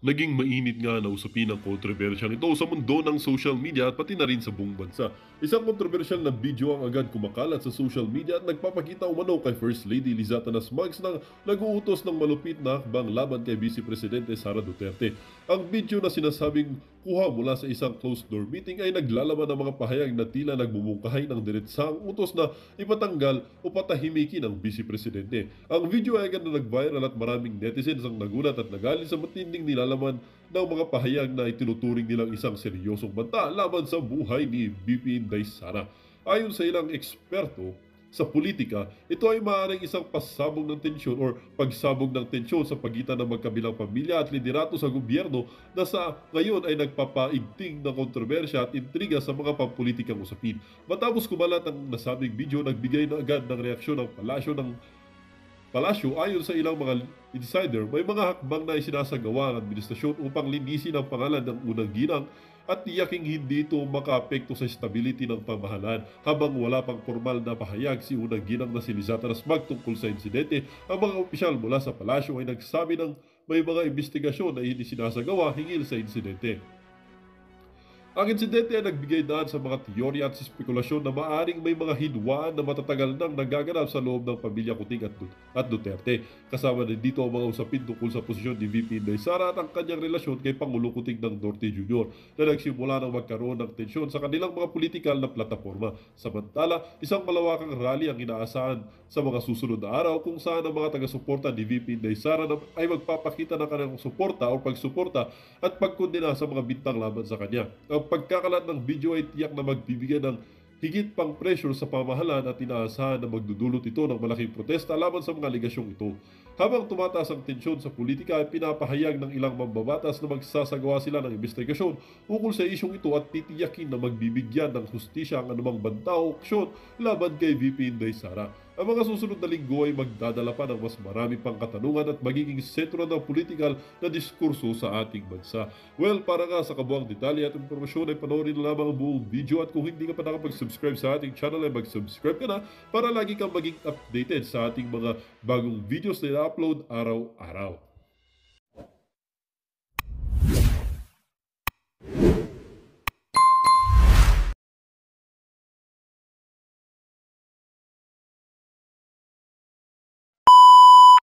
Naging mainit nga na usapin ang kontrobersyang ito sa mundo ng social media at pati na rin sa buong bansa. Isang kontrobersyal na video ang agad kumakalat sa social media at nagpapakita umano kay First Lady Lizata Nasmags na nag-uutos ng malupit na hakbang laban kay Vice Presidente Sara Duterte. Ang video na sinasabing kuha mula sa isang closed-door meeting ay naglalaman ng mga pahayag na tila nagmumungkahay ng diretsang utos na ipatanggal o patahimikin ang Vice Presidente. Ang video ay agad na nag-viral at maraming netizens ang nagulat at nagalit sa matinding nilalaman ng mga pahayag na itinuturing nilang isang seryosong banta laban sa buhay ni VP Inday Sara. Ayon sa ilang eksperto sa politika, ito ay maaaring isang pasabog ng tensyon o pagsabog ng tensyon sa pagitan ng magkabilang pamilya at liderato sa gobyerno na sa ngayon ay nagpapaigting ng kontrobersya at intriga sa mga pampulitikang usapin. Matapos kumalat ang nasabing video, nagbigay na agad ng reaksyon ang palasyo. Ayon sa ilang mga insider, may mga hakbang na isinasagawa ng administrasyon upang linisin ang pangalan ng unang ginang at tiyaking hindi ito makaapekto sa stability ng pamahalaan. Habang wala pang formal na pahayag si unang ginang na si Lizata Nasmag tungkol sa insidente, ang mga opisyal mula sa palasyo ay nagsabi ng may mga investigasyon na hindi sinasagawa hinggil sa insidente. Ang insidente ay nagbigay daan sa mga teorya at spekulasyon na maaring may mga hidwaan na matatagal nang nagaganap sa loob ng pamilya Kuting at Duterte. Kasama din dito ang mga usapin tungkol sa posisyon ni VP Inday Sara at ang kanyang relasyon kay Pangulong Kuting ng Norte Jr. na nagsimula ng magkaroon ng tensyon sa kanilang mga politikal na plataforma. Samantala, isang malawakang rally ang inaasahan sa mga susunod na araw kung saan ang mga taga-suporta ni VP Inday Sara ay magpapakita ng kanilang suporta o pagsuporta at pagkondena sa mga bintang laban sa kanya. Ang pagkakalat ng video ay tiyak na magbibigay ng higit pang pressure sa pamahalaan at inaasahan na magdudulot ito ng malaking protesta laban sa mga aligasyong ito. Habang tumataas ang tensyon sa politika ay pinapahayag ng ilang mambabatas na magsasagawa sila ng investigasyon ukol sa isyong ito at titiyakin na magbibigyan ng hustisya ang anumang banta o aksyon laban kay VP Inday Sara. Ang mga susunod na linggo ay magdadala pa ng mas marami pang katanungan at magiging sentro ng politikal na diskurso sa ating bansa. Well, para nga sa kabuang detalye at impormasyon ay panoorin na lamang ang buong video at kung hindi ka pa nakapag-subscribe sa ating channel ay mag-subscribe ka na para lagi kang maging updated sa ating mga bagong videos na i-upload araw-araw.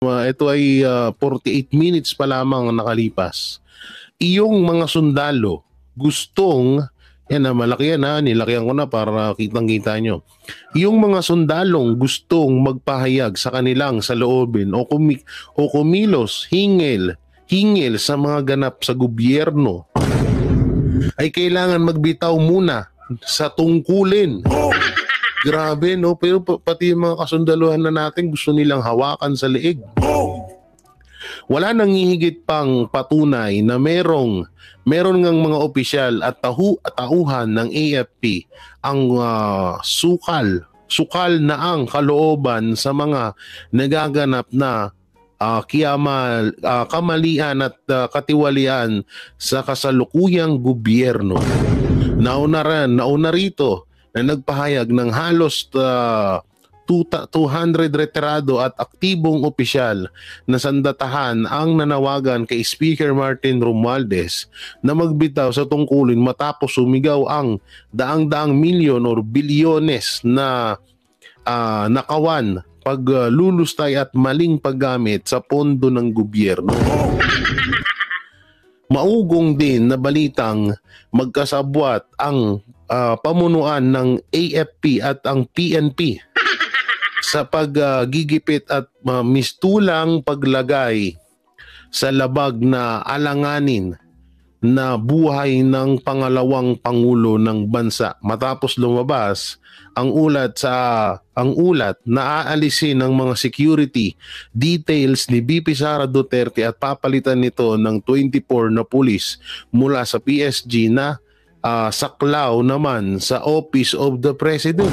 Ito ay 48 minutes pa lamang nakalipas. Iyong mga sundalo gustong, yan na malaki yan ha, nilakihan ko na para kitang-kita nyo. Iyong mga sundalong gustong magpahayag sa kanilang saloobin o kumilos, hingil sa mga ganap sa gobyerno ay kailangan magbitaw muna sa tungkulin. Grabe, no? Pero pati yung mga kasundaluhan na natin gusto nilang hawakan sa leeg. Wala nang hihigit pang patunay na meron ngang mga opisyal at tauhan ng AFP ang sukal na ang kalooban sa mga nagaganap na kamalian at katiwalian sa kasalukuyang gobyerno. Nauna rito na nagpahayag ng halos 200 retirado at aktibong opisyal na sandatahan ang nanawagan kay Speaker Martin Romualdez na magbitaw sa tungkulin matapos sumigaw ang daang-daang milyon o bilyones na nakawan, paglulustay at maling paggamit sa pondo ng gobyerno. Maugong din na balitang magkasabwat ang pamunuan ng AFP at ang PNP sa paggigipit at mistulang paglagay sa labag na alanganin na buhay ng pangalawang pangulo ng bansa matapos lumabas ang ulat na aalisin ng mga security details ni VP Sara Duterte at papalitan nito ng 24 na pulis mula sa PSG na saklaw naman sa Office of the President.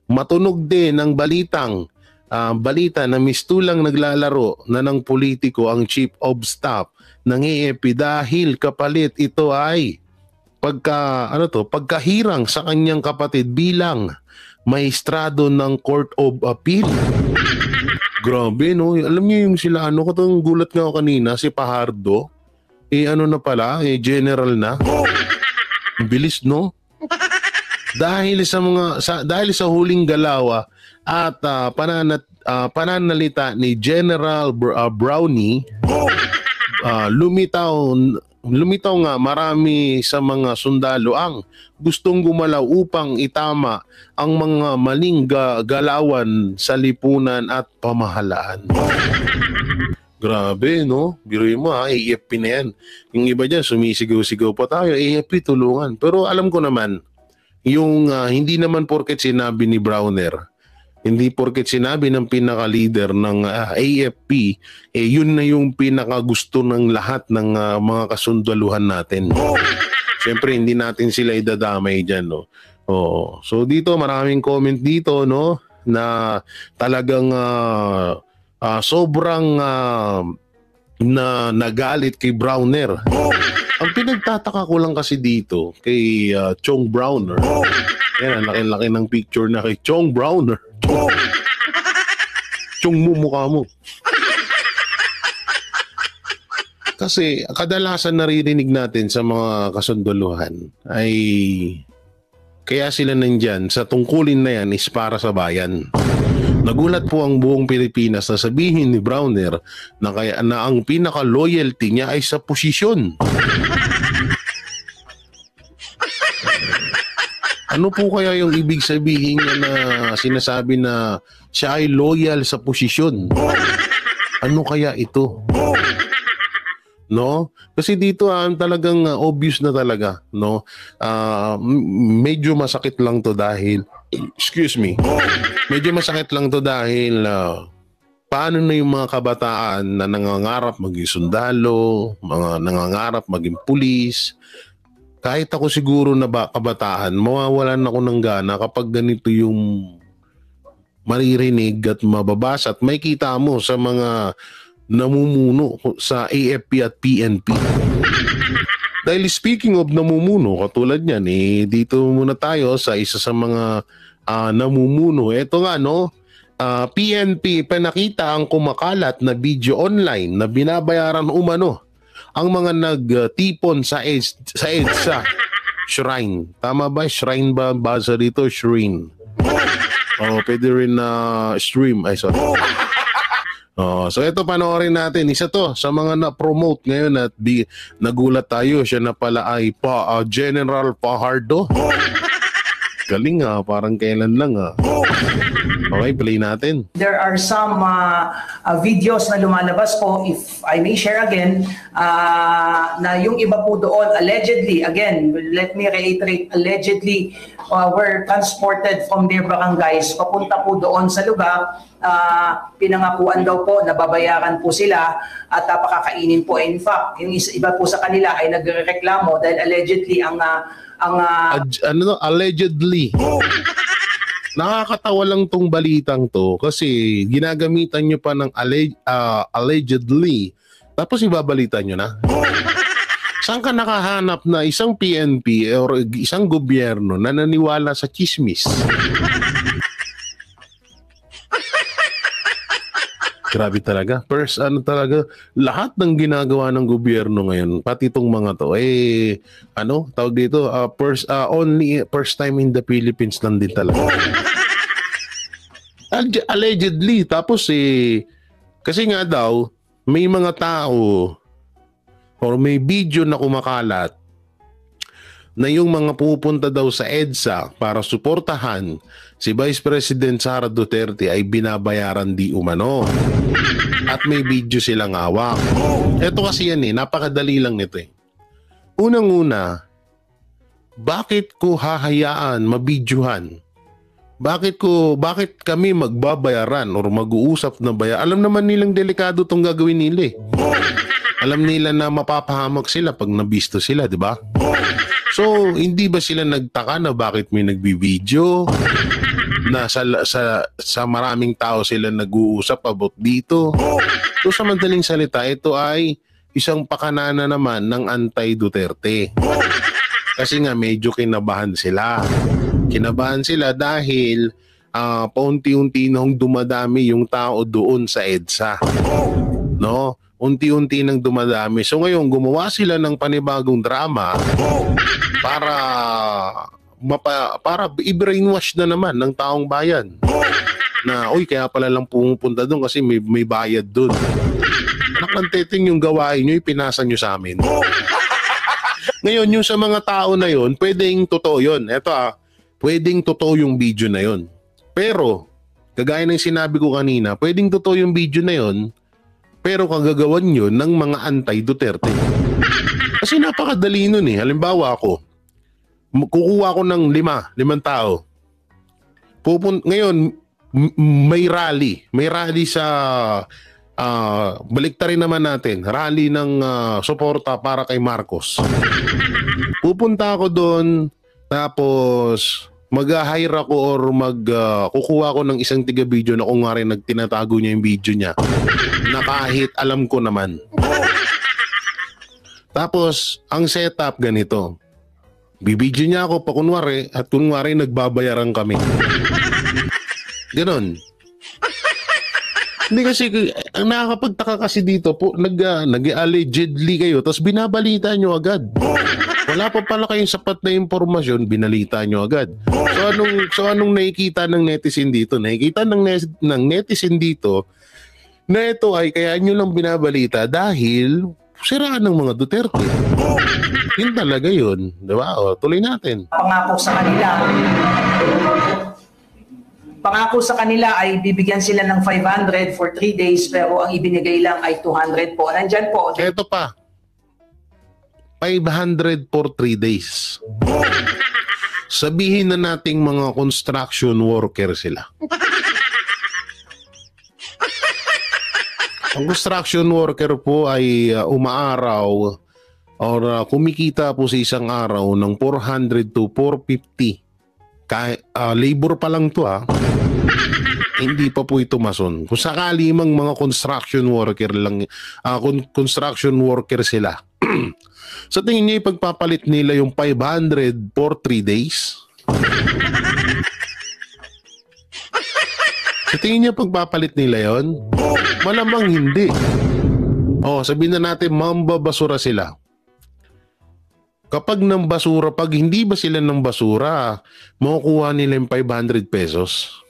Matunog din ang balita na mistulang naglalaro na ng politiko ang Chief of Staff ng AFP dahil kapalit ito ay pagkahirang sa kanyang kapatid bilang maestrado ng Court of Appeal. Grabe, no? Alam niyo yung sila, ano, katong gulat nga ako kanina, si Pahardo, ano na pala, general na. Ang bilis, no? Dahil sa huling galaw at pananalita ni General Brownie, lumitaw nga marami sa mga sundalo ang gustong gumalaw upang itama ang mga maling galawan sa lipunan at pamahalaan. Grabe, no? Biruin mo AFP na yan. Yung iba dyan, sumisigaw-sigaw pa tayo, AFP tulungan. Pero alam ko naman, yung hindi naman porket sinabi ni Browner, hindi porket sinabi ng pinaka-leader ng AFP, yun na yung pinaka-gusto ng lahat ng mga kasundaluhan natin. Siyempre, hindi natin sila idadamay dyan, no? Oo. So dito, maraming comment dito, no? Na talagang sobrang na nagalit kay Browner. Ang pinagtataka ko lang kasi dito kay Chong Browner. Yan, ang laki-laki ng picture na kay Chong Browner. Chong mo mukha mo. Kasi kadalasan naririnig natin sa mga kasunduluhan ay kaya sila nandyan sa tungkulin na yan is para sa bayan. Nagulat po ang buong Pilipinas na sabihin ni Browner na ang pinaka-loyalty niya ay sa posisyon. Ano po kaya yung ibig sabihin niya na sinasabi na siya ay loyal sa posisyon? Ano kaya ito? No? Kasi dito talagang obvious na talaga, no? Medyo masakit lang to dahil medyo masakit lang to dahil paano na yung mga kabataan na nangangarap maging sundalo, mga nangangarap maging pulis. Kahit ako siguro na kabataan, mawawalan ako ng gana kapag ganito yung maririnig at mababasa at may kita mo sa mga namumuno sa AFP at PNP. Dahil speaking of namumuno, katulad niyan, dito muna tayo sa isa sa mga namumuno. Ito nga, no? PNP pinakita ang kumakalat na video online na binabayaran umano ang mga nagtipon sa EDSA Shrine. Tama ba? Shrine ba? Basa dito? Shrine. Pwede rin na stream. Ay, sorry. So ito panoorin natin. Isa to sa mga na-promote ngayon at nagulat tayo. Siya na pala ay General Pahardo. Galing parang kailan lang Okay, play natin. There are some videos na lumalabas po, if I may share again, na yung iba po doon, allegedly, again, let me reiterate, allegedly were transported from their barangays papunta po doon sa lugar. Pinangakuan daw po, nababayaran po sila at pakakainin po. In fact, yung iba po sa kanila ay nagrereklamo dahil allegedly allegedly. Nakakatawa lang tong balitang to kasi ginagamitan nyo pa ng allegedly tapos ibabalitan nyo na. Saan ka nakahanap na isang PNP or isang gobyerno na naniwala sa chismis? Grabe talaga. First, lahat ng ginagawa ng gobyerno ngayon, pati itong mga to, tawag dito, first time in the Philippines lang din talaga. Allegedly. Tapos kasi nga daw, may mga tao or may video na kumakalat na yung mga pupunta daw sa EDSA para suportahan si Vice President Sara Duterte ay binabayaran di umano. At may video silang hawak. Ito kasi yan napakadali lang nito Unang-una, bakit ko hahayaan mabidyohan? Bakit kami magbabayaran or mag-uusap na bayaran? Alam naman nilang delikado tong gagawin nila Alam nila na mapapahamak sila pag nabisto sila, di ba? So, hindi ba sila nagtaka na bakit may nagbibideo? Na sa maraming tao sila nag-uusap about dito. So, sa madaling salita, ito ay isang pakanana naman ng anti-Duterte. Kasi nga medyo kinabahan sila. Kinabahan sila dahil paunti-unti nang dumadami yung tao doon sa EDSA. No? Unti-unti nang dumadami. So ngayon, gumawa sila ng panibagong drama para i-brainwash na naman ng taong bayan. Na, uy, kaya pala lang pumupunta doon kasi may bayad doon. Nakanteting yung gawain nyo, ipinasa nyo sa amin. Ngayon, yung sa mga tao na yon, pwedeng totoo yun. Eto pwedeng totoo yung video na yon. Pero, kagaya ng sinabi ko kanina, pwedeng totoo yung video na yon, pero kagagawan yun ng mga anti-Duterte. Kasi napakadali nun eh. Halimbawa ako, kukuha ko ng limang tao. Ngayon, may rally. May rally sa, baliktarin naman natin, rally ng suporta para kay Marcos. Pupunta ako doon, tapos mag-hire ako or kukuha ko ng isang tiga-video na kung nga rin nagtinatago niya yung video niya na kahit alam ko naman. Tapos, ang setup ganito. Bibidyo niya ako pa kunwari at kunwari nagbabayaran kami. Ganon. Hindi kasi, ang nakakapagtaka kasi dito po, nag-allegedly kayo, tapos binabalita nyo agad. Wala pa pala kayong sapat na impormasyon, binalita nyo agad. So anong nakikita ng netizen dito? Nakikita ng netizen dito na ito ay kaya nyo lang binabalita dahil siraan ng mga Duterte. Yun talaga yun. Diba? O, tuloy natin. Pangako sa kanila ay bibigyan sila ng 500 for 3 days pero ang ibinigay lang ay 200 po. Nandyan po. Ito pa. 500 for 3 days. Sabihin na nating mga construction worker sila. Ang construction worker po ay umaaraw or kumikita po sa isang araw ng 400 to 450. Labor pa lang to hindi pa po ito mason. Kung sakali mang mga construction worker lang, construction worker sila. Sa tingin niyo ipagpapalit nila yung 500 for 3 days? Sa tingin niyo pagpapalit nila yon? Malamang hindi. Sabihin na natin mambabasura sila. Kapag ng basura, pag hindi ba sila ng basura, makukuha nila yung 500 pesos.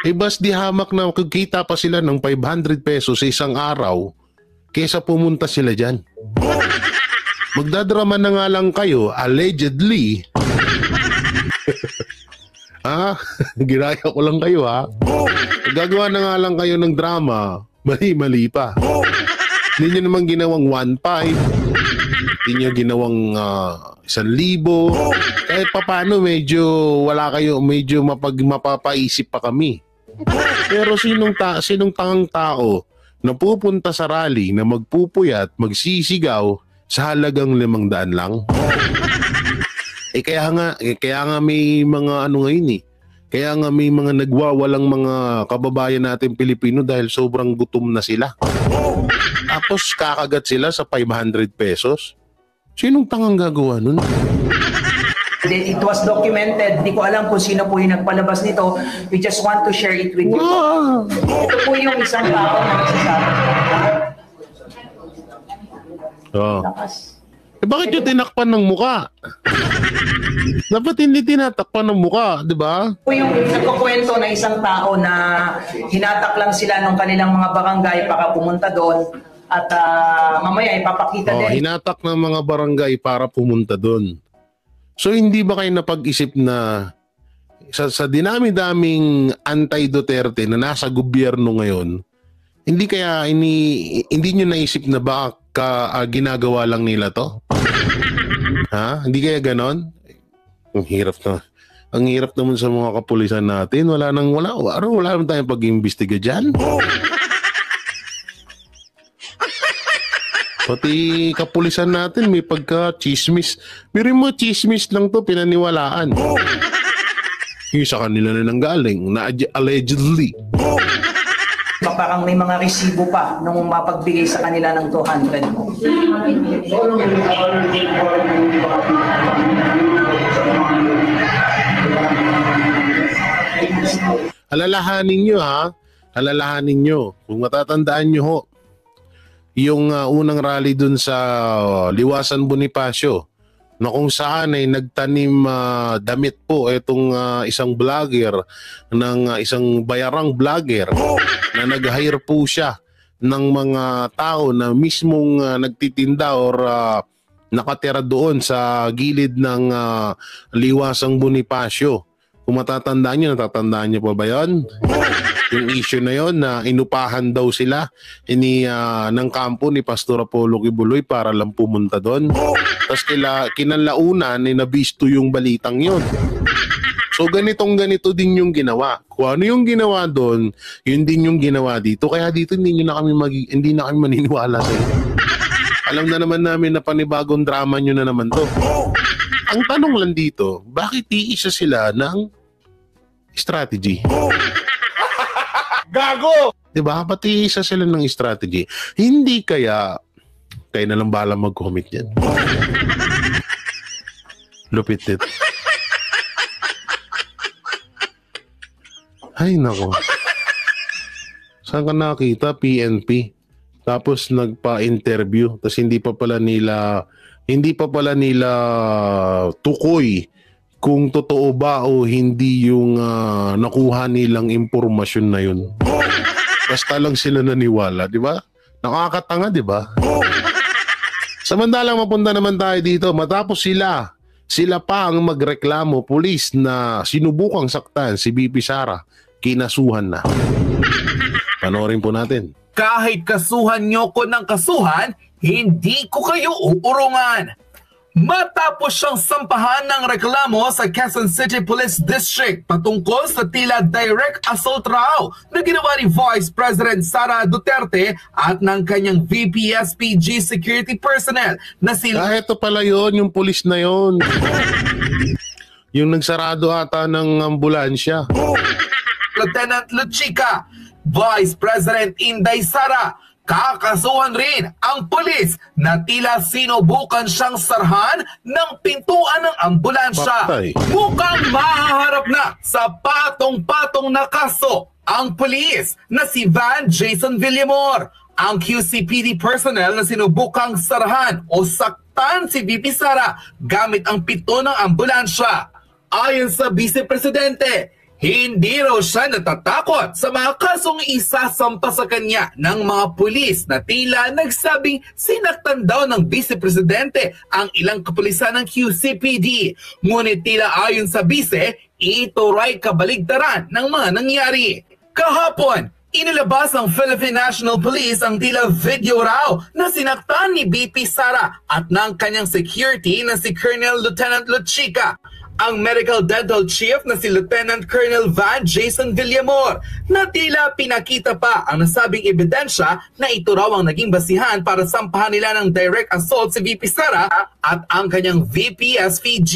Bas di hamak na kikita pa sila ng 500 pesos sa isang araw kesa pumunta sila dyan. Magdadrama na nga lang kayo, allegedly. Ginaya ko lang kayo Gagawa na nga lang kayo ng drama, mali-mali pa. Hindi nyo naman ginawang 1.5, hindi nyo ginawang 1,000. Kahit paano medyo wala kayo, medyo mapapaisip pa kami. Pero sinong tangang tao na pupunta sa rally na magpupuyat, magsisigaw sa halagang 500 lang? Kaya nga may mga ngayon Kaya nga may mga nagwawalang mga kababayan natin Pilipino dahil sobrang gutom na sila. Tapos kakagat sila sa 500 pesos. Sinong tangang gagawa nun? It was documented. Hindi ko alam kung sino po yung nagpalabas nito. We just want to share it with you. Ito po yung isang tao na nagsasabi. Bakit yung tinakpan ng muka? Dapat hindi tinatakpan ng muka, di ba? Ito yung nagkukwento na isang tao na hinatak lang sila ng kanilang mga barangay para pumunta doon at mamaya ipapakita din. Hinatak ng mga barangay para pumunta doon. So hindi ba kayo napag-isip na sa dinami-daming anti-Duterte na nasa gobyerno ngayon, hindi nyo naisip na baka ginagawa lang nila to? Hindi kaya ganon? Ang hirap naman sa mga kapulisan natin. Wala naman tayong pag-iimbestiga dyan. Pati kapulisan natin may pagka-chismis. Biro mo, chismis lang to, pinaniwalaan. Yung sa kanila na nanggaling, na allegedly. Parang may mga resibo pa nung mapagbigay sa kanila ng 200 mo. alalahanin nyo ha, alalahanin nyo. Kung matatandaan nyo ho, yung unang rally dun sa Liwasan Bonifacio, na kung saan ay nagtanim damit po itong isang vlogger ng isang bayarang vlogger na nag-hire po siya ng mga tao na mismong nagtitinda or nakatira doon sa gilid ng Liwasang Bonifacio. Kung matatandaan nyo pa ba yun? Yung issue na yon na inupahan daw sila ng kampo ni Pastor Apollo Kibuloy para lang pumunta doon. Tapos kinalaunan nabisto yung balitang yon. So ganito din yung ginawa. Kung ano yung ginawa doon, yun din yung ginawa dito. Kaya dito hindi na kami maniniwala sa inyo. Alam na naman namin na panibagong drama nyo na naman to. Ang tanong lang dito, bakit iisa sila ng strategy? Gago! Diba? Pati isa sila ng strategy. Hindi kaya kayo na lang bahala mag-comment yan. Lupit it. Ay, nako. Saan ka nakita? PNP. Tapos nagpa-interview. Tapos hindi pa pala nila tukoy kung totoo ba o hindi yung nakuha nilang impormasyon na yun. Basta lang sila naniwala, di ba? Nakakatanga, di ba? Samantalang mapunta naman tayo dito, matapos sila pa ang magreklamo, pulis na sinubukang saktan si BP Sara, kinasuhan na. Panoorin po natin. Kahit kasuhan nyo ko ng kasuhan, hindi ko kayo uurungan. Matapos siyang sampahan ng reklamo sa Quezon City Police District patungkol sa tila direct assault raw na ginawa ni Vice President Sara Duterte at ng kanyang VP-SPG security personnel na sila... ito pala yun, yung pulis na yun. Yung nagsarado ata ng ambulansya. Lieutenant Luchica, Vice President Inday Sara, kakasuhan rin ang pulis na tila sinubukan siyang sarhan ng pintuan ng ambulansya. Patay. Mukhang mahaharap na sa patong-patong na kaso ang pulis na si Van Jason Villamor, ang QCPD personnel na sinubukang sarhan o saktan si VP Sara gamit ang pito ng ambulansya. Ayon sa Vice Presidente, hindi raw siya natatakot sa mga kasong isasampa sa kanya ng mga pulis na tila nagsabing sinaktan daw ng Vice Presidente ang ilang kapulisan ng QCPD. Ngunit tila ayon sa Vice, ito ray kabaligtaran ng mga nangyari. Kahapon, inilabas ng Philippine National Police ang tila video raw na sinaktan ni BP Sara at ng kanyang security na si Colonel Lieutenant Luchica, ang Medical Dental Chief na si Lieutenant Colonel Van Jason Villamor, na tila pinakita pa ang nasabing ebidensya na ito raw ang naging basihan para sampahan nila ng direct assault si VP Sara at ang kanyang VP-SPG.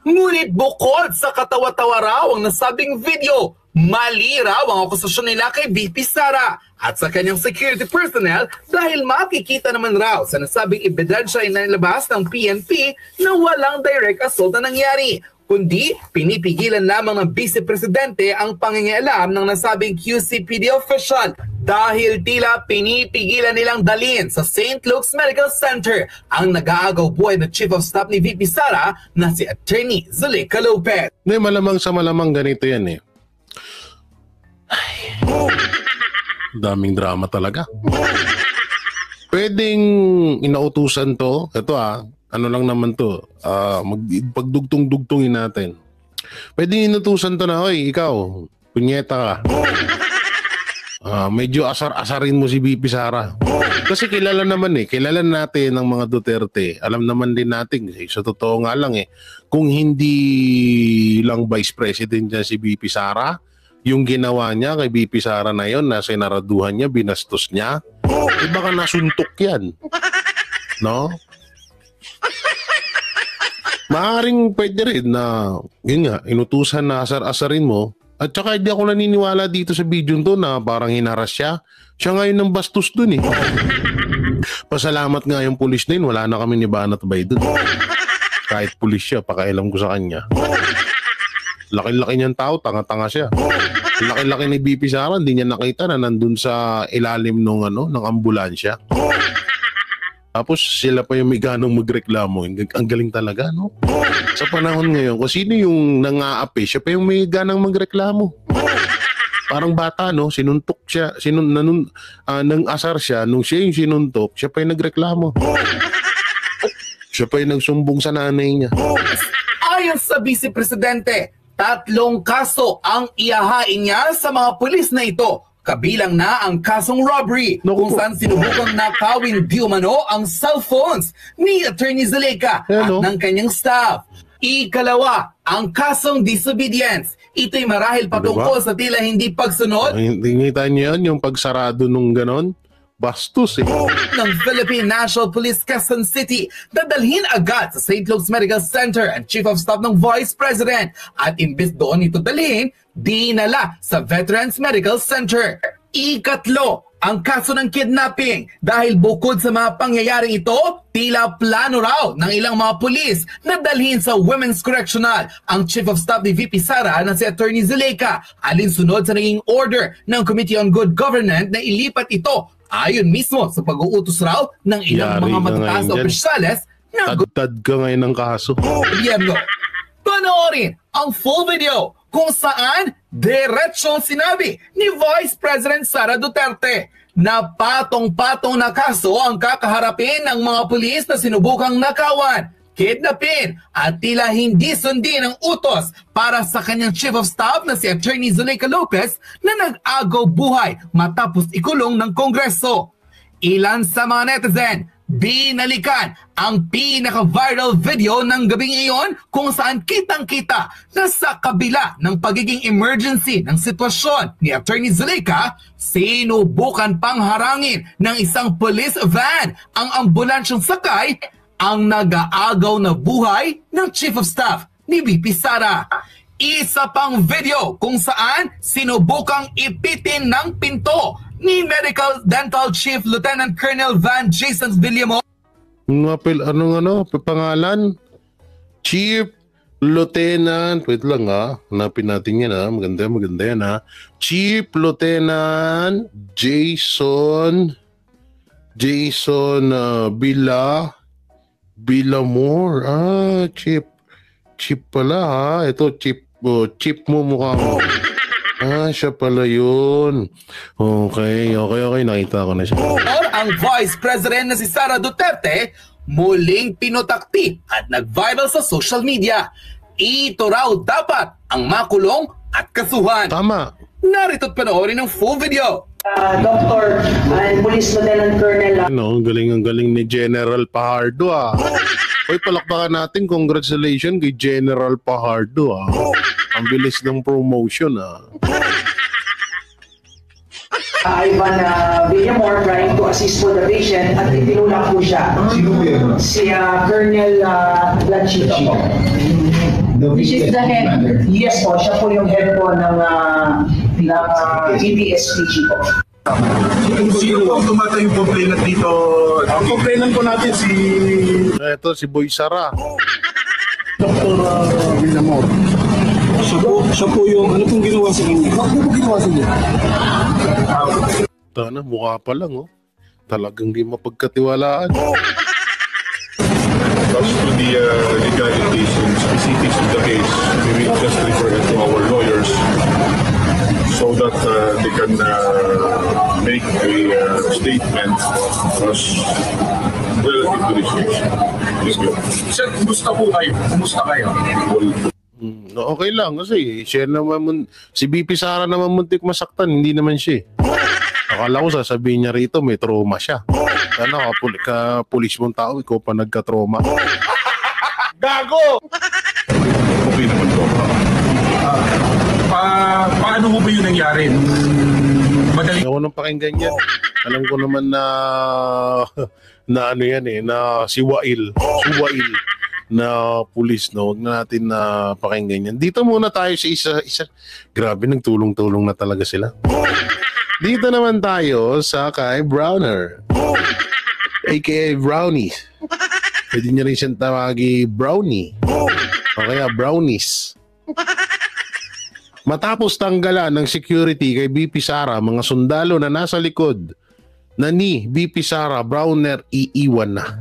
Ngunit bukod sa katawa-tawa raw ang nasabing video, mali raw ang akusasyon nila kay VP Sara at sa kanyang security personnel dahil makikita naman raw sa nasabing ebidensya ay nilabas ng PNP na walang direct assault na nangyari, kundi pinipigilan lamang ng Vice Presidente ang pangingialam ng nasabing QCPD official dahil tila pinipigilan nilang dalhin sa St. Luke's Medical Center ang nag-aagaw buhay na Chief of Staff ni VP Sara na si Attorney Zuleika Lopez. Malamang sa malamang ganito yan eh. Ay, daming drama talaga. Pwedeng inautusan to. Ito ano lang naman to. Pagdugtong-dugtongin natin. Pwedeng inutusan to na, oy, ikaw, punyeta ka. Medyo asar-asarin mo si BP Sara. Kasi kilala naman kilala natin ng mga Duterte. Alam naman din natin, sa totoo nga lang kung hindi lang Vice President dyan si BP Sara, yung ginawa niya kay BP Sara na yon, na sinaraduhan niya, binastos niya, baka nasuntok yan. No? Maaring pwede rin na, yun nga, inutusan na asar-asarin mo. At saka hindi ako naniniwala dito sa video to na parang hinaras siya. Siya ngayon ng bastos dun Pasalamat nga yung pulis na yun, wala na kami ni Banat Bay dun. Kahit pulis siya, pakailam ko sa kanya. Laki-laki niyang tao, tanga-tanga siya. Laki-laki ni BP Sara, hindi niya nakita na nandun sa ilalim ng ambulansya. Tapos sila pa yung may ganong magreklamo. Ang galing talaga, no? Sa panahon ngayon, kung sino yung nang-aapi, siya pa yung may ganang magreklamo. Parang bata, no? Sinuntok siya, nang-asar siya, nung siya yung sinuntok, siya pa yung nagreklamo. Siya pa yung nagsumbong sa nanay niya. Ayon sa Vice Presidente, 3 kaso ang ihahain niya sa mga pulis na ito. Kabilang na ang kasong robbery, kung saan sinubukang nakawin di umano ang cellphones ni Attorney Zaleca at ng kanyang staff. Ikalawa, ang kasong disobedience. Ito'y marahil patungkol sa tila hindi pagsunod. Tingnan niyo yan, yung pagsarado nung ganon. Bastos ng Philippine National Police Quezon City, dadalhin agad sa St. Luke's Medical Center ang Chief of Staff ng Vice President at imbis doon ito dalhin, dinala sa Veterans Medical Center. Ikatlo, ang kaso ng kidnapping dahil bukod sa mga pangyayaring ito, tila plano raw ng ilang mga pulis na dalhin sa Women's Correctional ang Chief of Staff ni VP Sara na si Attorney Zaleca alinsunod sa naging order ng Committee on Good Governance na ilipat ito ayon mismo sa pag-uutos raw ng ilang mga matataas na opisyales na tad ka ngayon ng kaso. gobyerno. Panoorin ang full video kung saan diretsong sinabi ni Vice President Sara Duterte na patong-patong na kaso ang kakaharapin ng mga pulis na sinubukang nakawan, kidnapin at tila hindi sundin ang utos para sa kanyang Chief of Staff na si Attorney Zaleca Lopez na nag-agaw buhay matapos ikulong ng Kongreso. Ilan sa mga netizen, binalikan ang pinaka-viral video ng gabing iyon kung saan kitang-kita na sa kabila ng pagiging emergency ng sitwasyon ni Attorney Zaleca, sinubukan pang harangin ng isang police van ang ambulansyang sakay ang nag-aagaw na buhay ng Chief of Staff ni VP Sara. Isa pang video kung saan sinubukang ipitin ng pinto ni Medical Dental Chief Lieutenant Colonel Van Jason Villamor. Pangalan? Chief Lieutenant, wait lang hanapin natin yan maganda yan Chief Lieutenant Jason Villamor. Chip pala ito chip mo mukha mo. Siya pala yun. Okay, nakita ko na siya. Ang Vice President na si Sara Duterte muling pinutakti at nag-viral sa social media. Ito raw dapat ang makulong at kasuhan. Tama. Narito't panoorin ang full video. Dr. and Police Lieutenant Colonel. Ang galing ni General Pajardo Hoy, palakpakan natin. Congratulations kay General Pajardo Ang bilis ng promotion Ivan Villamor trying to assist for the patient at itinulak po siya. Sino po yun? Si Colonel Lanchito po. This is the head. Yes po, siya po yung head po ng GDSPG po. Sino po tumatay yung complainant dito? Ang complainant po natin Ito si Boy Sara. Dr. Villamor. Siya po yung, ano pong ginawa sa inyo? Ano pong ginawa sa inyo? Tana, mukha pa lang Talagang di mapagkatiwalaan. As to the legalities and specifics of the case, we will just refer it to our lawyers so that they can make a statement as relative to this case. Yes, go. Sir, kumusta po kayo? Kumusta kayo? Okay lang kasi siya naman si BP Sara naman muntik masaktan, hindi naman siya. Akala ko sasabihin niya rito may trauma siya. Pulis mong tao, ikaw pa nagka-trauma. Gago! Okay naman to. Paano mo ba yung nangyari? Madali. Ako nang pakinggan yan. Alam ko naman na ano yan na si Wail na pulis, no? Huwag na natin na pakinggan yan. Dito muna tayo sa isa. Grabe, nagtulong-tulong na talaga sila. Dito naman tayo sa kay Browner, aka Brownies. Pwede niya rin siyang tawagi Brownie o kaya Brownies. Matapos tanggalan ng security kay BP Sara, mga sundalo na nasa likod na ni BP Sara Browner iiwan na.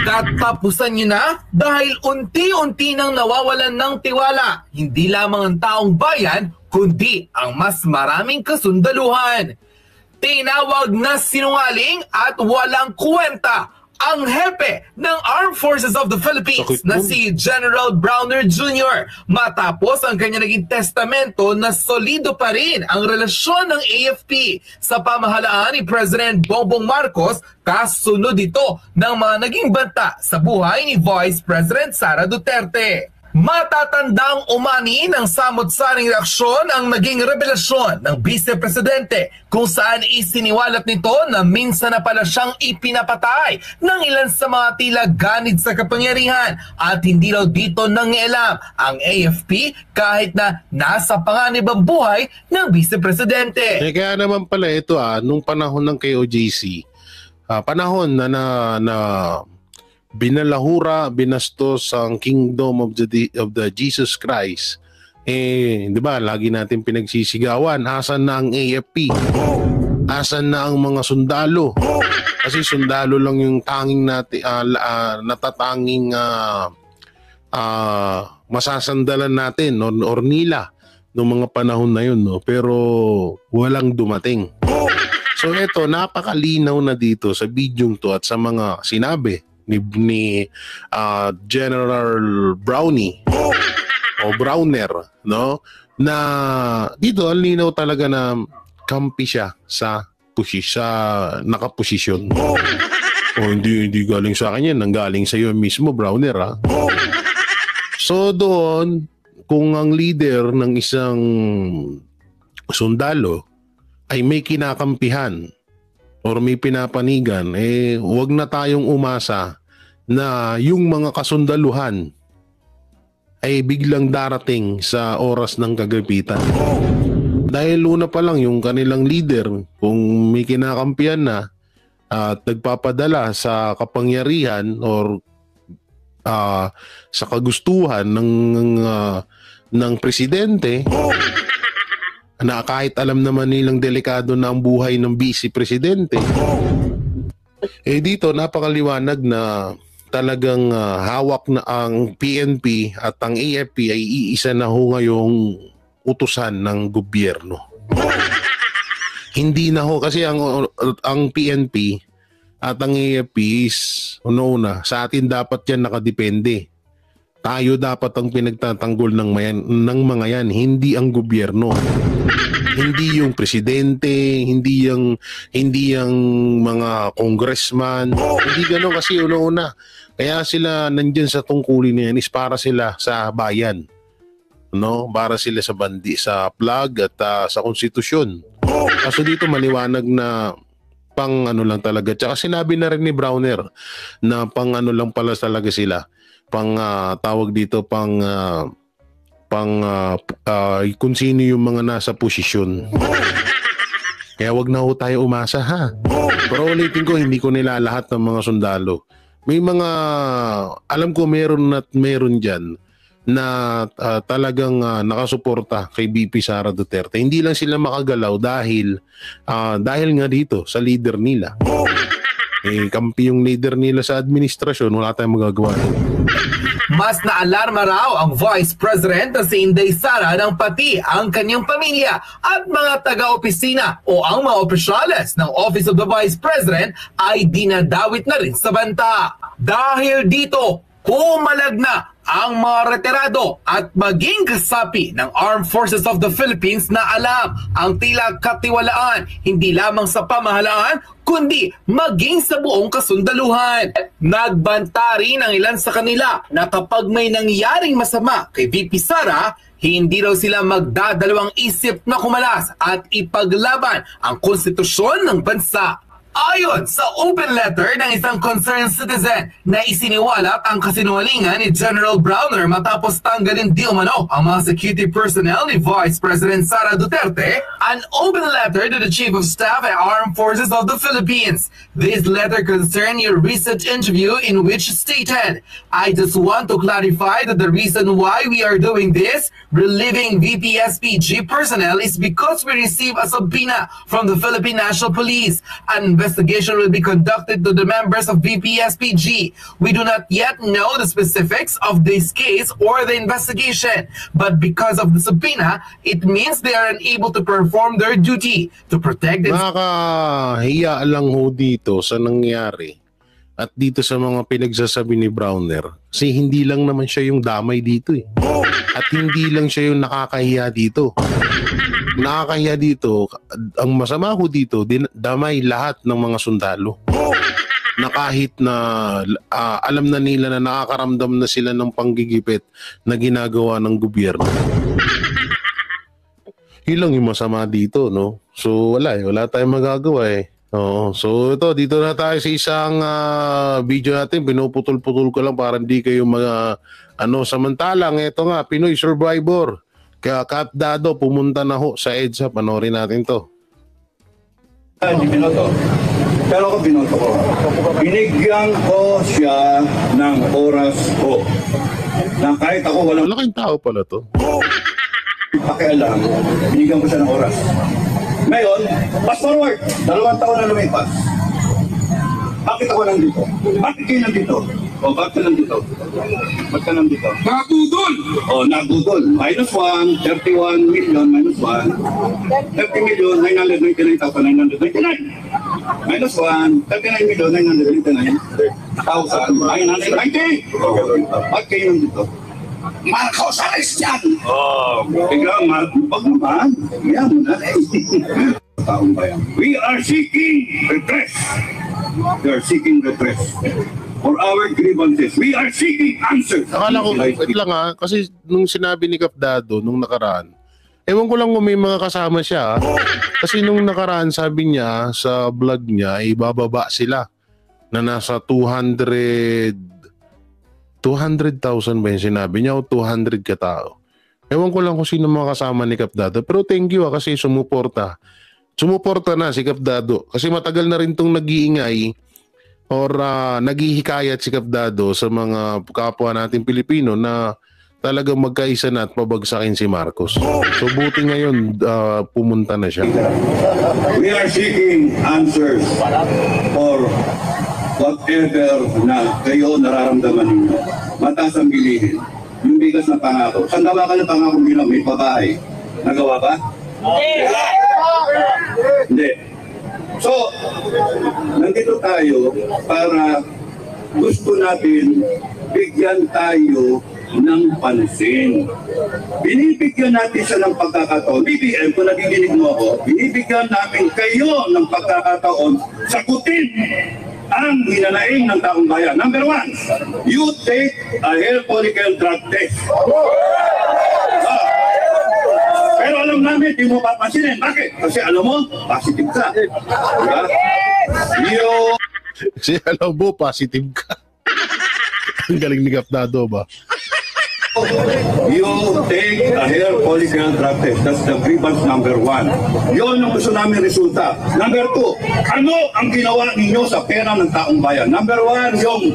Tatapusan nyo na dahil unti-unti nang nawawalan ng tiwala, hindi lamang ang taong bayan, kundi ang mas maraming kasundaluhan. Tinawag na sinungaling at walang kwenta ang hepe ng Armed Forces of the Philippines Sakit na nun. si General Browner Jr. matapos ang kanya naging testamento na solido pa rin ang relasyon ng AFP sa pamahalaan ni President Bongbong Marcos, kasunod ito ng mga naging banta sa buhay ni Vice President Sara Duterte. Matatandang umani ng samot-saring reaksyon ang naging revelasyon ng Vice Presidente kung saan isiniwalat nito na minsan na pala siyang ipinapatay ng ilan sa mga tila ganid sa kapangyarihan at hindi raw dito nangialam ang AFP kahit na nasa panganib ang buhay ng Vice Presidente. Kaya naman pala ito nung panahon ng KOJC, panahon na binalahura, binastos ang kingdom of the Jesus Christ. Di ba, lagi natin pinagsisigawan, asan na ang AFP? Asan na ang mga sundalo? Kasi sundalo lang yung tanging natin, natatanging masasandalan natin or nila noong mga panahon na yun, no? Pero walang dumating. So ito, napakalinaw na dito sa bidyong to at sa mga sinabi ni General Brownie o Browner, no, na dito ang linaw talaga na kampi siya sa nakaposisyon. Hindi galing sa akin yan, nanggaling sa iyo mismo, Browner, So doon, kung ang leader ng isang sundalo ay may kinakampihan or may pinapanigan, huwag na tayong umasa na yung mga kasundaluhan ay biglang darating sa oras ng kagapitan. Dahil una pa lang yung kanilang leader, kung may kinakampihan na at nagpapadala sa kapangyarihan or sa kagustuhan ng presidente, na kahit alam naman nilang delikado na ang buhay ng vice presidente, dito napakaliwanag na talagang hawak na ang PNP at ang AFP ay iisa na ho ngayong utusan ng gobyerno. Hindi na ho kasi ang PNP at ang AFP is una, sa atin dapat yan nakadepende. Tayo dapat ang pinagtatanggol ng mga yan, hindi ang gobyerno. Hindi yung presidente, hindi yung mga congressman, hindi gano'n kasi una. Kaya sila nandyan sa tungkulin na yan is para sila sa bayan, no? Para sila sa sa flag at sa konstitusyon. Kaso dito maliwanag na pang ano lang talaga. Tsaka sinabi na rin ni Browner na pang ano lang pala talaga sila. Pang tawag dito kung sino yung mga nasa posisyon. Kaya wag na ho tayo umasa, ha. Pero ulitin ko, hindi ko nilalahat ng mga sundalo. May mga, alam ko meron dyan na talagang nakasuporta kay BP Sara Duterte. Hindi lang sila makagalaw dahil nga dito sa leader nila. Kampi yung leader nila sa administrasyon, wala tayong magagawa. Mas naalarma raw ang Vice President na si Inday Sara ng pati ang kanyang pamilya at mga taga-opisina o ang mga opisyales ng Office of the Vice President ay dinadawit na rin sa banta. Dahil dito, pumalag na ang mga retirado at maging kasapi ng Armed Forces of the Philippines na alam ang tila katiwalaan hindi lamang sa pamahalaan kundi maging sa buong kasundaluhan. Nagbanta rin ang ilan sa kanila na kapag may nangyaring masama kay VP Sara, hindi raw sila magdadalawang isip na kumalas at ipaglaban ang konstitusyon ng bansa. Ayon sa open letter ng isang concerned citizen na isiniwalat ang kasinungalingan ni General Browner matapos tanggalin di umano ang mga security personnel ni Vice President Sara Duterte, an open letter to the Chief of Staff and Armed Forces of the Philippines. This letter concerned your recent interview in which stated, "I just want to clarify that the reason why we are doing this, relieving VPSPG personnel, is because we receive a subpoena from the Philippine National Police. An investigation will be conducted to the members of VPSPG. We do not yet know the specifics of this case or the investigation, but because of the subpoena, it means they are unable to perform their duty to protect the..." Nakakahiya lang ho dito sa nangyari at dito sa mga pinagsasabi ni Browner, kasi hindi lang naman siya yung damay dito eh. At hindi lang siya yung nakakahiya dito. Nakakahiya dito, ang masama ko dito, damay lahat ng mga sundalo. Na kahit na alam na nila na nakakaramdam na sila ng panggigipit na ginagawa ng gobyerno. Yun lang yung masama dito, no? So wala tayong magagawa eh. Oo. So ito, dito na tayo sa isang video natin. Pinuputol-putol ko lang para hindi kayo mga samantalang ito nga, Pinoy Survivor. Kaya Cap Dado pumunta na ho sa EDSA. Panoorin natin to. Hindi binoto. Pero ako binoto ko. Binigyan ko siya ng oras ko. Na kahit ako walang Malaking tao pala to. pakialam, binigyan ko siya ng oras. Ngayon, fast forward, 2 taon na lumipas. Bakit ako nandito? Bakit kayo nandito? O bakit ka nandito? Bakit ka nandito? Nagudol! O nagudol. -1, 31 million, -1. 30,999,999. -1, 39,999,990. Bakit kayo nandito? Marcos arrest yan! Bigla, pag naman, yan mo na. Taong bayan. We are seeking redress. We are seeking redress for our grievances. We are seeking answers. Akala ko, wait lang kasi nung sinabi ni Cap Dado nung nakaraan, ewan ko lang kung may mga kasama siya. Kasi nung nakaraan sabi niya sa vlog niya, ibababa sila na nasa 200,000 ba yung sinabi niya o 200 katao. Ewan ko lang kung sino mga kasama ni Cap Dado. Pero thank you kasi sumuporta. Sumuporta na si Cap Dado. Kasi matagal na rin itong nag-iingay or naghihikayat si Cap Dado sa mga kapwa natin Pilipino na talagang magkaisa na at pabagsakin si Marcos. So buti ngayon pumunta na siya. We are seeking answers for whatever na kayo nararamdaman ninyo. Mataas ang bilihin. Yung bigas na pangako. Saan gawa ka ng pangako bilang may babae? Nagawa ba? Hindi. So, nandito tayo para gusto natin bigyan tayo ng pansin. Binibigyan natin siya ng pagkakataon. BBM, kung nagiginig mo ako, binibigyan namin kayo ng pagkakataon sagutin ang hinanaing ng taong bayan. Number 1, you take a hair follicle drug test. Pero alam namin, di mo papansinin. Bakit? Kasi alam mo, positive ka. Diba? Kasi alam mo, positive ka. Ang galing ni Cap Dado ba? You take a hair follicle drug test. That's the grievance number 1. Yun ang gusto namin resulta. Number 2, ano ang ginawa ninyo sa pera ng taong bayan? Number 1, yung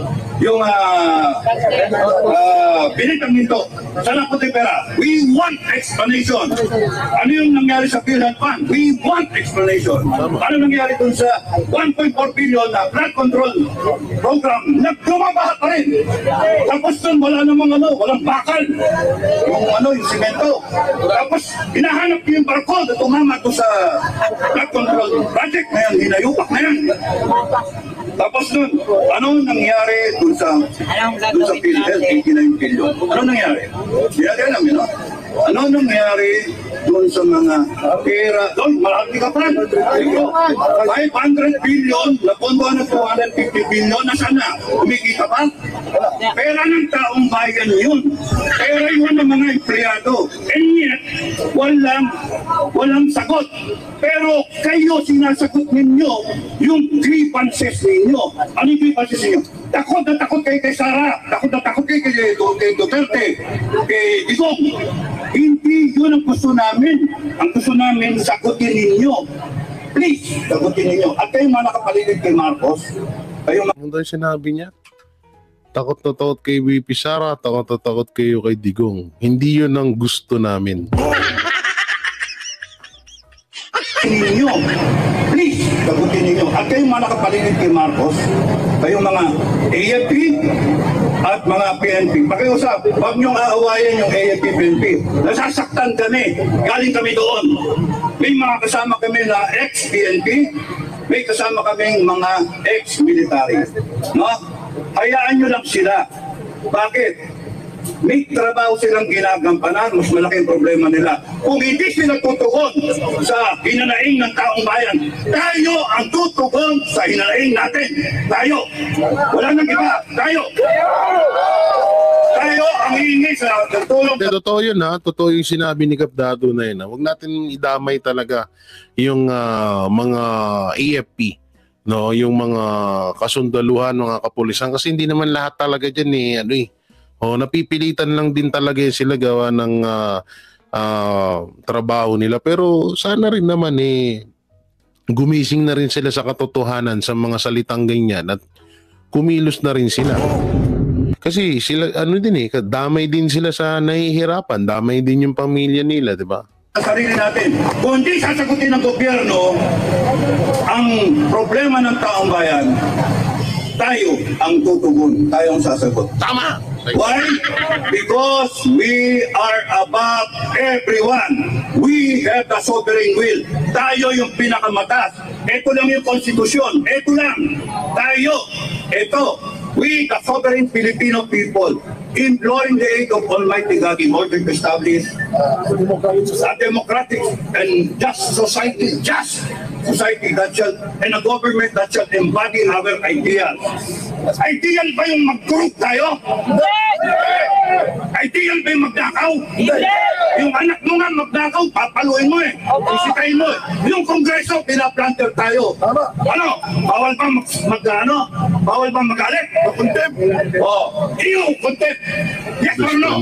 binitang nito. Saan ang puti pera? We want explanation. Ano yung nangyari sa PhilHealth Fund? We want explanation. Ano nangyari dun sa 1.4 billion na flood control program? Nagkumabaha pa rin. Tapos dun wala namang walang bakal. Yung simento. Tapos hinahanap yung barko na tumama to sa flood control project na yan. Hinayupak na yan. Tapos nun, ano nangyari dun sa PhilHealth, 89 billion? Ano nangyari? Hindi natin alam, yun, no? Ano nangyari dun sa mga pera? Doon, marami ka pa. 500 billion, napunduan ng 250 billion, nasaan na? Kumikita pa? Pera ng taong bayan yun. Pera yun ng mga empleyado. And yet, walang walang sagot. Pero kayo sinasagot ninyo yung grievances ninyo. Ano yung grievances ninyo? Takot na takot kayo kay Sara, takot na takot kayo kay Duterte, kay Digong. Hindi yun ang gusto namin. Ang gusto namin, sagutin ninyo. Please, sagutin ninyo. At kayo mga nakapaligid kay Marcos, kayo Ano daw yung sinabi niya? Takot na takot kay VP Sara, takot na takot kayo kay Digong. Hindi yun ang gusto namin. ninyo. Please, sagutin ninyo. At kayong mga nakapaligid kay Marcos, kayong mga AFP at mga PNP, pakiusap, huwag niyong aawayan yung AFP, PNP. Nasasaktan kami. Galing kami doon. May mga kasama kami na ex-PNP, may kasama kaming mga ex-military. No? Hayaan nyo lang sila. Bakit? May trabaho silang ginagampanan, mas malaking problema nila. Kung hindi sila tutugon sa hinanaing ng taong bayan, tayo ang tutugon sa hinanaing natin. Tayo. Wala nang iba. Tayo. Tayo ang hihingi sa tulong. Totoo yun ha, totoo yung sinabi ni Kap Dado na yun. Huwag natin idamay talaga yung mga AFP. No, yung mga kasundaluhan, mga kapulisan. Kasi hindi naman lahat talaga dyan napipilitan lang din talaga sila gawa ng trabaho nila. Pero sana rin naman gumising na rin sila sa katotohanan sa mga salitang ganyan at kumilos na rin sila. Kasi sila, damay din sila sa nahihirapan, damay din yung pamilya nila, di ba? Sa sarili natin. Kung hindi sasagutin ng gobyerno ang problema ng taong bayan, tayo ang tutugon, tayo ang sasagot. Tama! Why? Because we are above everyone. We have the sovereign will. Tayo yung pinakamatas. Ito lang yung konstitusyon. Ito lang. Tayo. Ito. We, the sovereign Filipino people, imploring the aid of Almighty God in order to establish a democratic and just society, that shall, and a government that shall embody our ideals. Ideal ba yung mag-group tayo? Ideal ba yung magnakaw? Yung anak mo nga magnakaw, papaluin mo isitayin mo Yung kongreso, pinaplanter tayo. Ano? Bawal ba bawal ba magalit? Contempt? Iyo, contempt. Yes or no?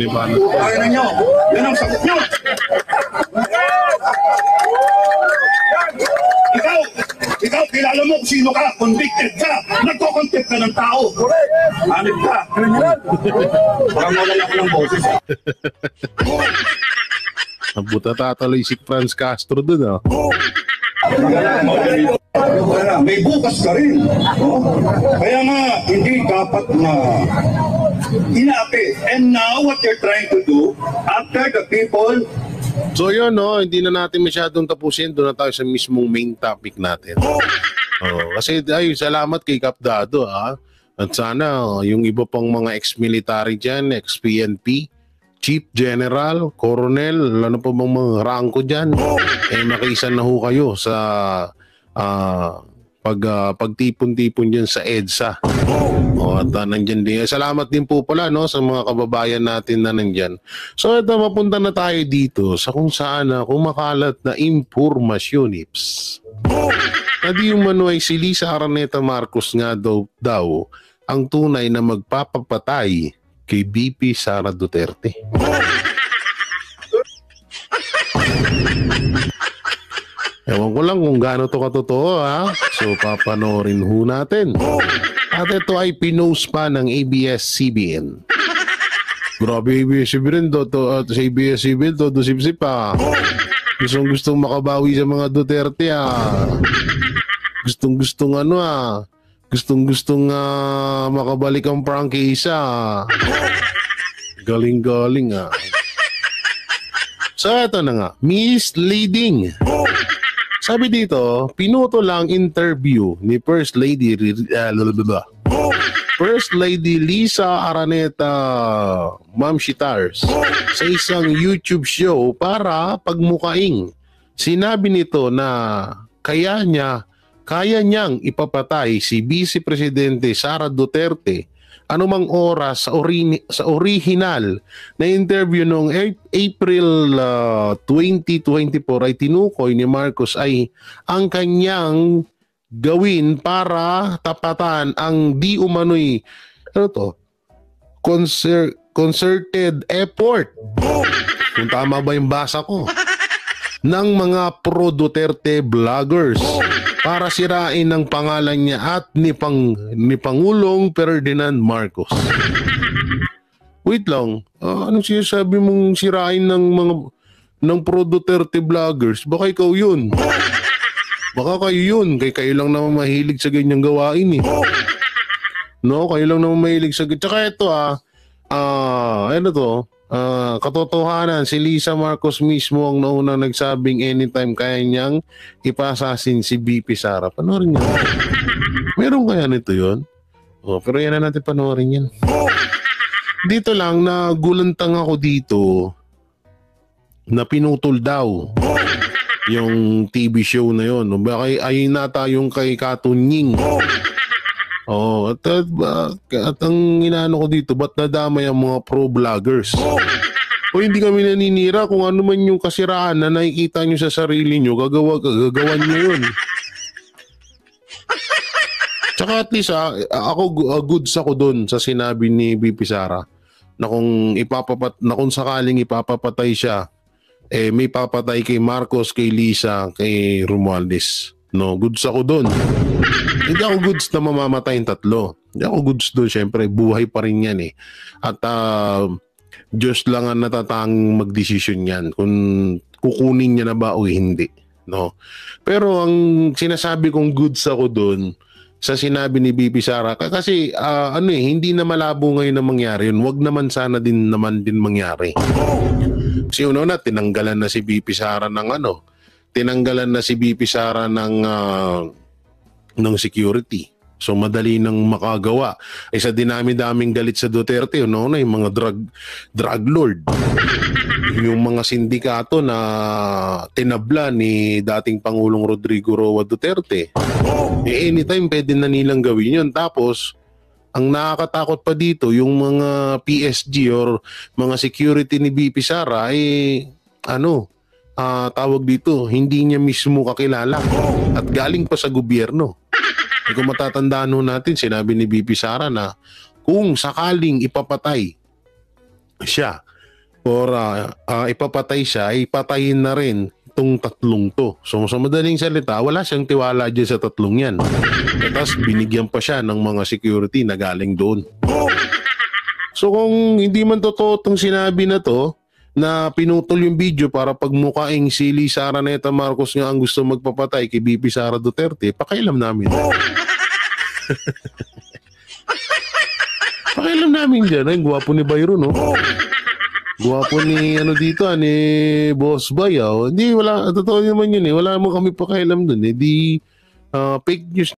Kaya na nyo. Yan ang sagot nyo. Ikaw, kilala mo kung sino ka, convicted ka, nagko-contempt ka ng tao. Hanip ka. Parang wala ako ng boses. Nabuta tataloy si Franz Castro dun May bukas ka rin. Kaya nga, hindi dapat na inaapi. And now, what you're trying to do, after the people. So yun, hindi na natin masyadong tapusin. Doon na tayo sa mismong main topic natin. Kasi salamat kay Kap Dado. At sana yung iba pang mga ex-military dyan, ex-PNP, Chief General, Colonel, ano pa bang mga rangko dyan, makiisan na ho kayo sa pagtipon-tipon dyan sa EDSA. At nandyan din. Salamat din po pala sa mga kababayan natin na nandyan. So ito, mapunta na tayo dito sa kung saan kumakalat na impormasyon, Ips. Nadi yung manuay si Lisa Araneta Marcos nga daw ang tunay na magpapapatay kay BP Sara Duterte. Ewan ko lang kung gaano to katotoo So papanoorin ho natin. At ito ay pinost pa ng ABS-CBN. Grabe ABS-CBN sa ABS-CBN to sip-sip Gustong makabawi sa mga Duterte Gustong makabalik ang prangkisa Galing-galing So ito na nga, misleading. Sabi dito, pinuto lang interview ni First Lady Lisa Araneta Ma'am Shitars sa isang YouTube show para pagmukaing. Sinabi nito na kaya niyang ipapatay si Vice Presidente Sara Duterte anumang oras sa original na interview noong April 2024 ay tinukoy ni Marcos ay ang kanyang gawin para tapatan ang di umano'y concerted effort, kung tama ba yung basa ko, ng mga pro-Duterte vloggers para sirain ang pangalan niya at ni Pangulong Ferdinand Marcos. Wait lang, anong sinasabi mong sirain ng pro-Duterte vloggers? Baka ikaw yun. Baka kayo yun. Kayo lang naman mahilig sa ganyang gawain eh. No, kayo lang naman mahilig sa... Tsaka ito katotohanan, si Lisa Marcos mismo ang naunang nagsabing anytime kaya niyang ipasasin si BP Sara. Panoorin niyo. Meron kaya nito yun? Pero yan na natin panoorin yan. Dito lang, nagulantang ako dito na pinutol daw yung TV show na yun. Baka ayun nata yung kay Katunying. At ang inaano ko dito, ba't nadamay ang mga pro-vloggers? Hindi kami naninira kung ano man yung kasiraan na nakikita nyo sa sarili nyo, gagawan nyo yun. Tsaka at least goods ako doon sa sinabi ni BP Sara na kung sakaling ipapapatay siya, may papatay kay Marcos, kay Lisa, kay Romualdez. No, goods ako doon. Hindi ako goods na mamamatay yung tatlo. Hindi ako goods doon. Siyempre, buhay pa rin yan eh. At Diyos lang ang natatanging magdesisyon yan kung kukunin niya na ba o hindi. No? Pero ang sinasabi kong goods ako doon sa sinabi ni BP Sara, kasi hindi na malabo ngayon na mangyari yun. Wag naman sana din mangyari. Kasi una, tinanggalan na si BP Sara ng security. So madali nang makagawa. Sa dinami-daming galit sa Duterte, yung mga drug lord. Yung mga sindikato na tinabla ni dating Pangulong Rodrigo Roa Duterte. Anytime pwede na nilang gawin yun. Tapos, ang nakakatakot pa dito, yung mga PSG or mga security ni BP Sara tawag dito, hindi niya mismo kakilala at galing pa sa gobyerno. Kung matatandaan natin, sinabi ni BP Sara na kung sakaling ipapatay siya or ipapatay siya, ay patayin na rin itong tatlong to. So sa madaling salita, wala siyang tiwala dyan sa tatlong yan. Tapos binigyan pa siya ng mga security na galing doon. So kung hindi man totoo itong sinabi na to, na pinutol yung video para pagmukaing si Lisa Araneta Marcos nga ang gusto magpapatay kay BP Sara Duterte, pakailam namin. Pakailam namin dyan. Ay, gwapo ni Byron, no? Gwapo ni, ni Boss Bay, oh. Hindi, wala, totoo naman yun, eh. Wala mo kami pakailam dun, eh. Di, fake news